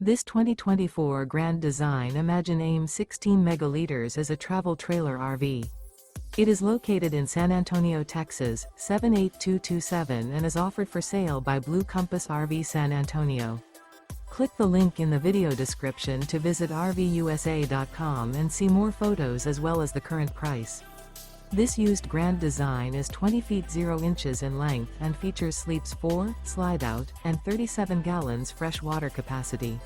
This 2024 Grand Design Imagine AIM 16 megaliters is a travel trailer RV. It is located in San Antonio, Texas, 78227 and is offered for sale by Blue Compass RV San Antonio. Click the link in the video description to visit RVUSA.com and see more photos as well as the current price. This used Grand Design is 20 feet 0 inches in length and features sleeps 4, Slideout, and 37 gallons fresh water capacity.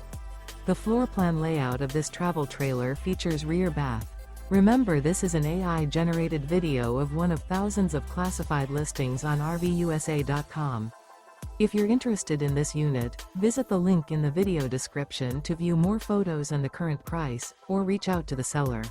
The floor plan layout of this travel trailer features rear bath. Remember, this is an AI-generated video of one of thousands of classified listings on RVUSA.com. If you're interested in this unit, visit the link in the video description to view more photos and the current price, or reach out to the seller.